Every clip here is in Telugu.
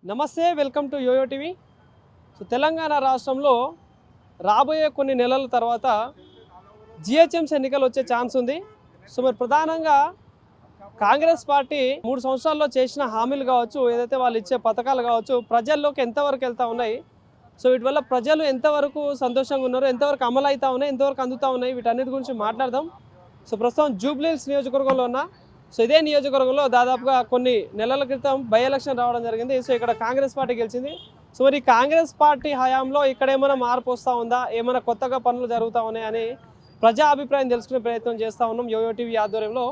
నమస్తే, welcome to YOYO TV. So Telangana రాష్ట్రంలో రాబోయే కొన్ని నెలల తర్వాత జిహెచ్ఎంసీ ఎన్నికలు వచ్చే ఛాన్స్ ఉంది. సో మరి ప్రధానంగా కాంగ్రెస్ పార్టీ 3 సంవత్సరాల్లో చేసిన హామీలు కావచ్చు, ఏదైతే వాళ్ళు ఇచ్చే పథకాలు కావచ్చు, ప్రజల్లోకి ఎంతవరకు వెళ్తూ ఉన్నాయి, సో వీటి వల్ల ప్రజలు ఎంతవరకు సంతోషంగా ఉన్నారు, ఎంతవరకు అమలు అవుతా ఉన్నాయి, ఎంతవరకు అందుతూ ఉన్నాయి, వీటన్నిటి గురించి మాట్లాడదాం. సో ప్రస్తుతం జూబ్లీహిల్స్ నియోజకవర్గంలో ఉన్న సో ఇదే నియోజకవర్గంలో దాదాపుగా కొన్ని నెలల క్రితం బై ఎలక్షన్ రావడం జరిగింది. సో ఇక్కడ కాంగ్రెస్ పార్టీ గెలిచింది. సో మరి కాంగ్రెస్ పార్టీ హయాంలో ఇక్కడ ఏమైనా మార్పు వస్తూ ఉందా, ఏమైనా కొత్తగా పనులు జరుగుతూ ఉన్నాయని ప్రజా అభిప్రాయం తెలుసుకునే ప్రయత్నం చేస్తూ ఉన్నాం యోయో టీవీ ఆధ్వర్యంలో.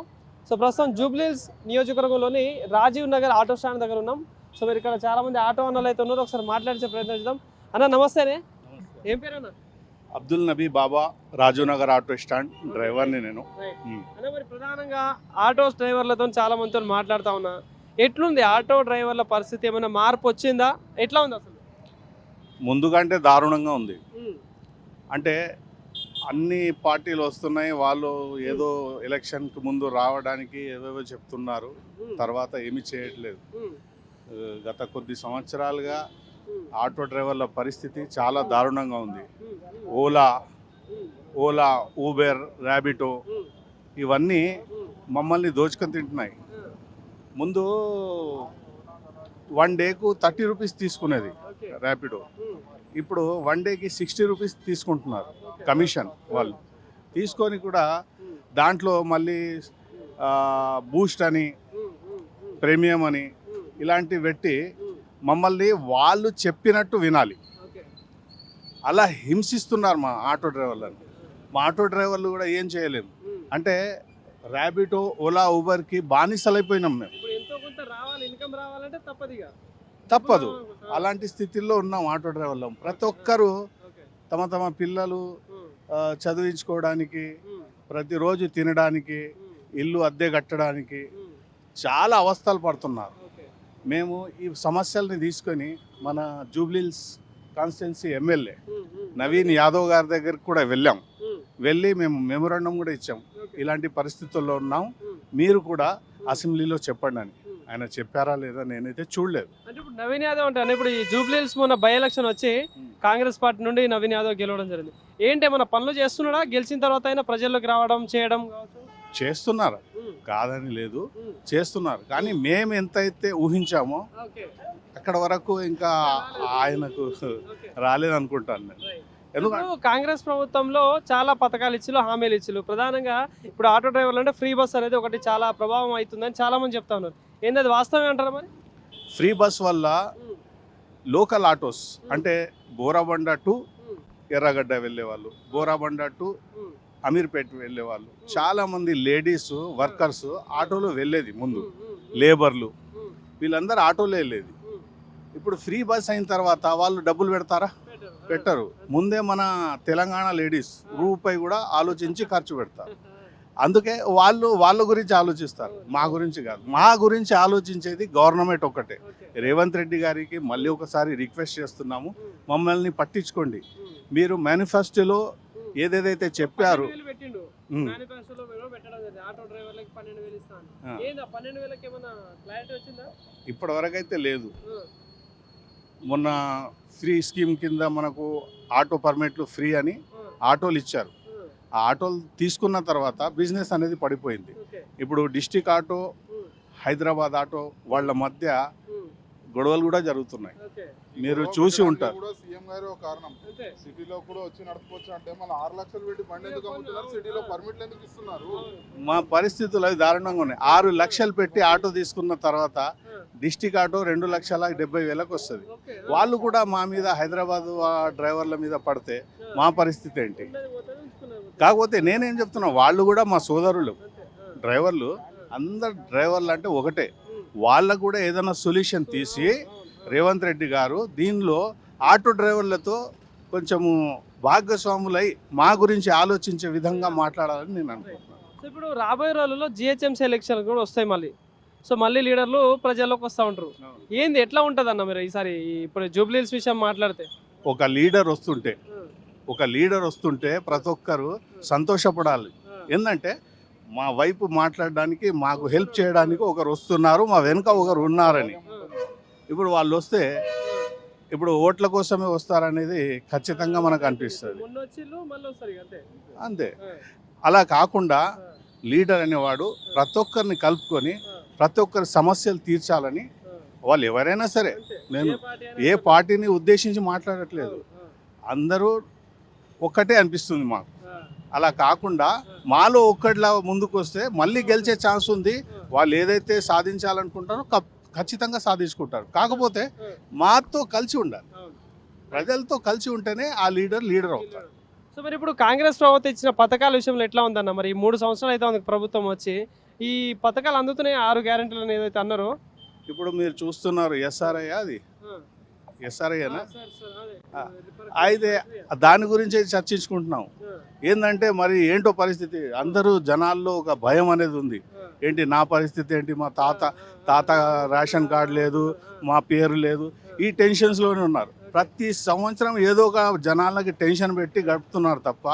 సో ప్రస్తుతం జూబ్లీహిల్స్ నియోజకవర్గంలోని రాజీవ్ నగర్ ఆటో స్టాండ్ దగ్గర ఉన్నాం. సో మరి ఇక్కడ చాలామంది ఆటో అన్నలు అయితే ఉన్నారు, ఒకసారి మాట్లాడే ప్రయత్నం చేద్దాం. అన్న నమస్తేనే, ఏం పేరు అన్న? అబ్దుల్ నబీ బాబా, రాజీవ్ నగర్ ఆటో స్టాండ్ డ్రైవర్ని నేను. అన్న మరి ప్రధానంగా ఆటో డ్రైవర్లతో చాలా మందితో మాట్లాడుతూ ఉన్నా, ఎట్లుంది ఆటో డ్రైవర్ల పరిస్థితి, ఏమైనా మార్పు వచ్చిందా, ఎట్లా ఉంది అసలు? ముందుకంటే దారుణంగా ఉంది. అంటే అన్ని పార్టీలు వస్తున్నాయి, వాళ్ళు ఏదో ఎలక్షన్కి ముందు రావడానికి ఏవేవో చెప్తున్నారు, తర్వాత ఏమీ చేయట్లేదు. గత కొద్ది సంవత్సరాలుగా ఆటో డ్రైవర్ల పరిస్థితి చాలా దారుణంగా ఉంది. ఓలా, ఊబర్, ర్యాబిటో ఇవన్నీ మమ్మల్ని దోచుకొని తింటున్నాయి. ముందు 1 డేకు 30 రూపీస్ తీసుకునేది ర్యాపిడో, ఇప్పుడు 1 డేకి 60 రూపీస్ తీసుకుంటున్నారు కమిషన్. వాళ్ళు తీసుకొని కూడా దాంట్లో మళ్ళీ బూస్ట్ అని, ప్రీమియం అని ఇలాంటివి పెట్టి మమ్మల్ని వాళ్ళు చెప్పినట్టు వినాలి, అలా హింసిస్తున్నారు మా ఆటో డ్రైవర్లను. మా ఆటో డ్రైవర్లు కూడా ఏం చేయలేము. అంటే ర్యాబిటో, ఓలా, ఊబర్కి బానిసలైపోయినాం మేము. తప్పదు, అలాంటి స్థితిలో ఉన్నాం ఆటో డ్రైవర్లు. ప్రతి ఒక్కరూ తమ తమ పిల్లలు చదివించుకోవడానికి, ప్రతిరోజు తినడానికి, ఇల్లు అద్దె కట్టడానికి చాలా అవస్థలు పడుతున్నారు. మేము ఈ సమస్యల్ని తీసుకొని మన జూబ్లీహిల్స్ కాన్స్టిట్యున్సీ ఎమ్మెల్యే నవీన్ యాదవ్ గారి దగ్గరికి కూడా వెళ్ళి మేము మెమోరాండం కూడా ఇచ్చాం. ఇలాంటి పరిస్థితుల్లో ఉన్నాం, మీరు కూడా అసెంబ్లీలో చెప్పండి అని. ఆయన చెప్పారా లేదా నేనైతే చూడలేదు. అంటే ఇప్పుడు నవీన్ యాదవ్ అంటే ఇప్పుడు ఈ జూబ్లీహిల్స్ మొన్న బై ఎలక్షన్ వచ్చి కాంగ్రెస్ పార్టీ నుండి నవీన్ యాదవ్ గెలవడం జరిగింది. ఏంటి ఏమన్నా పనులు చేస్తున్నాడా? గెలిచిన తర్వాత అయినా ప్రజల్లోకి రావడం చేయడం చేస్తున్నారు, కాదని లేదు, చేస్తున్నారు. కానీ మేము ఎంతైతే ఊహించామో అక్కడ వరకు ఇంకా ఆయనకు రాలేదనుకుంటాను నేను. ఎందుకంటే కాంగ్రెస్ ప్రభుత్వంలో చాలా పథకాలు ఇచ్చిలు, హామీలు ఇచ్చిలు. ప్రధానంగా ఇప్పుడు ఆటో డ్రైవర్లు అంటే ఫ్రీ బస్ అనేది ఒకటి చాలా ప్రభావం అవుతుందని చాలా మంది చెప్తా ఉన్నారు. ఏంది అది వాస్తవం అంటారా? మరి ఫ్రీ బస్ వల్ల లోకల్ ఆటోస్ అంటే బోరాబండ టు ఎర్రగడ్డ వెళ్ళేవాళ్ళు, బోరాబండ టు అమీర్పేట వెళ్ళేవాళ్ళు, చాలామంది లేడీస్ వర్కర్స్ ఆటోలో వెళ్ళేది. ముందు లేబర్లు వీళ్ళందరూ ఆటోలో వెళ్ళేది. ఇప్పుడు ఫ్రీ బస్ అయిన తర్వాత వాళ్ళు డబ్బులు పెడతారా? పెట్టరు. ముందే మన తెలంగాణ లేడీస్ రూపాయి కూడా ఆలోచించి ఖర్చు పెడతారు. అందుకే వాళ్ళ గురించి ఆలోచిస్తారు, మా గురించి కాదు. మా గురించి ఆలోచించేది గవర్నమెంట్ ఒక్కటే. రేవంత్ రెడ్డి గారికి మళ్ళీ ఒకసారి రిక్వెస్ట్ చేస్తున్నాము, మమ్మల్ని పట్టించుకోండి. మీరు మేనిఫెస్టోలో ఏదేదైతే చెప్పారు, ఇప్పటి వరకు అయితే లేదు. మొన్న ఫ్రీ స్కీమ్ కింద మనకు ఆటో పర్మిట్లు ఫ్రీ అని ఆటోలు ఇచ్చారు. ఆ ఆటోలు తీసుకున్న తర్వాత బిజినెస్ అనేది పడిపోయింది. ఇప్పుడు డిస్టిక్ ఆటో, హైదరాబాద్ ఆటో వాళ్ళ మధ్య గొడవలు కూడా జరుగుతున్నాయి, మీరు చూసి ఉంటారు. సీఎం గారు కారణం, సిటీలో కూడా వచ్చి నడుపుకోవచ్చు అంటే మళ్ళీ 6 లక్షలు పెట్టి బండి ఎందుకు అమ్ముతున్నారు, సిటీలో పర్మిట్లు ఎందుకు ఇస్తున్నారు? మా పరిస్థితులు అవి దారుణంగా ఉన్నాయి. 6 లక్షలు పెట్టి ఆటో తీసుకున్న తర్వాత డిస్టిక్ ఆటో 2,70,000కు వస్తుంది. వాళ్ళు కూడా మా మీద, హైదరాబాద్ డ్రైవర్ల మీద పడితే మా పరిస్థితి ఏంటి? కాకపోతే నేనేం చెప్తున్నా, వాళ్ళు కూడా మా సోదరులు డ్రైవర్లు. అందరు డ్రైవర్లు అంటే ఒకటే. వాళ్ళకు కూడా ఏదైనా సొల్యూషన్ తీసి రేవంత్ రెడ్డి గారు దీనిలో ఆటో డ్రైవర్లతో కొంచెము భాగస్వాములై మా గురించి ఆలోచించే విధంగా మాట్లాడాలని నేను అనుకుంటున్నాను. ఇప్పుడు రాబోయే రోజుల్లో జిహెచ్ఎంసీ ఎలక్షన్లు కూడా వస్తాయి మళ్ళీ. సో మళ్ళీ లీడర్లు ప్రజల్లోకి వస్తూ ఉంటారు. ఏంది ఎట్లా ఉంటుంది అన్న మీరు ఈసారి ఇప్పుడు జూబ్లీహిల్స్ విషయం మాట్లాడితే? ఒక లీడర్ వస్తుంటే ప్రతి ఒక్కరు సంతోషపడాలి. ఏంటంటే మా వైపు మాట్లాడడానికి, మాకు హెల్ప్ చేయడానికి ఒకరు వస్తున్నారు, మా వెనుక ఒకరు ఉన్నారని. ఇప్పుడు వాళ్ళు వస్తే ఇప్పుడు ఓట్ల కోసమే వస్తారనేది ఖచ్చితంగా మనకు అనిపిస్తుంది. మొన్న వచ్చిళ్ళు మళ్ళీ వస్తారు ఇక అంతే. అంతే. అలా కాకుండా లీడర్ అనేవాడు ప్రతి ఒక్కరిని కలుపుకొని ప్రతి ఒక్కరి సమస్యలు తీర్చాలని, వాళ్ళు ఎవరైనా సరే, నేను ఏ పార్టీని ఉద్దేశించి మాట్లాడట్లేదు, అందరూ ఒక్కటే అనిపిస్తుంది మాకు. అలా కాకుండా మాలో ఒక్కడిలా ముందుకు వస్తే మళ్ళీ గెలిచే ఛాన్స్ ఉంది. వాళ్ళు ఏదైతే సాధించాలనుకుంటారో ఖచ్చితంగా సాధించుకుంటారు. కాకపోతే మాతో కలిసి ఉండాలి, ప్రజలతో కలిసి ఉంటేనే ఆ లీడర్ అవుతారు. సో మరి ఇప్పుడు కాంగ్రెస్ ప్రభుత్వం ఇచ్చిన పథకాల విషయంలో ఎట్లా ఉందన్న? మరి 3 సంవత్సరాలు అయితే ఉంది ప్రభుత్వం వచ్చి, ఈ పథకాలు అందుతున్నాయి 6 గ్యారెంటీలు ఏదైతే అన్నారో. ఇప్పుడు మీరు చూస్తున్నారు ఎస్ఆర్ఐ, అది ఎస్ఆర్ఐనా, అయితే దాని గురించి చర్చించుకుంటున్నాం. ఏంటంటే మరి ఏంటో పరిస్థితి, అందరూ జనాల్లో ఒక భయం అనేది ఉంది. ఏంటి నా పరిస్థితి ఏంటి, మా తాత రేషన్ కార్డు లేదు, మా పేరు లేదు, ఈ టెన్షన్స్లోనే ఉన్నారు. ప్రతి సంవత్సరం ఏదో ఒక జనాలకి టెన్షన్ పెట్టి గడుపుతున్నారు తప్ప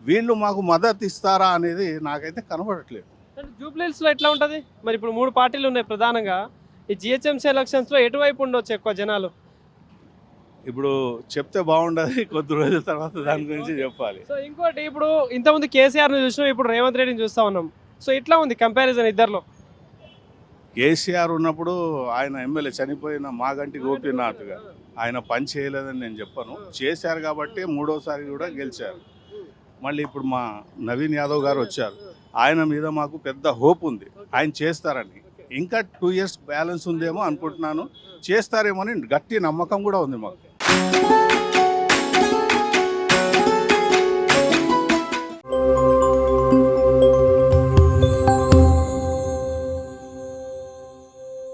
వీళ్ళు మాకు మద్దతు ఇస్తారా అనేది నాకైతే కనబడట్లేదు. జూబ్లీహిల్స్లో ఎట్లా ఉంటుంది మరి? ఇప్పుడు 3 పార్టీలు ఉన్నాయి ప్రధానంగా. ఈ జిహెచ్ఎంసీ ఎలక్షన్స్లో ఎటువైపు ఉండొచ్చు ఎక్కువ జనాలు? ఇప్పుడు చెప్తే బాగుండదు, కొద్ది రోజుల తర్వాత దాని గురించి చెప్పాలి. సో ఇంకోటి, ఇప్పుడు ఇంతకుముందు కేసీఆర్ని చూసినాం, ఇప్పుడు రేవంత్ రెడ్డిని చూస్తా ఉన్నాం. సో ఇట్లా ఉంది కంపారిజన్ ఇద్దరిలో. కేసీఆర్ ఉన్నప్పుడు ఆయన ఎమ్మెల్యే చనిపోయిన మాగంటి గోపీనాథ్ గారు, ఆయన పని చేయలేదని నేను చెప్పను, చేశారు కాబట్టి 3వసారి కూడా గెలిచారు. మళ్ళీ ఇప్పుడు మా నవీన్ యాదవ్ గారు వచ్చారు, ఆయన మీద మాకు పెద్ద హోప్ ఉంది, ఆయన చేస్తారని. ఇంకా 2 years బ్యాలెన్స్ ఉందేమో అనుకుంటున్నాను, చేస్తారేమో అని గట్టి నమ్మకం కూడా ఉంది మాకు.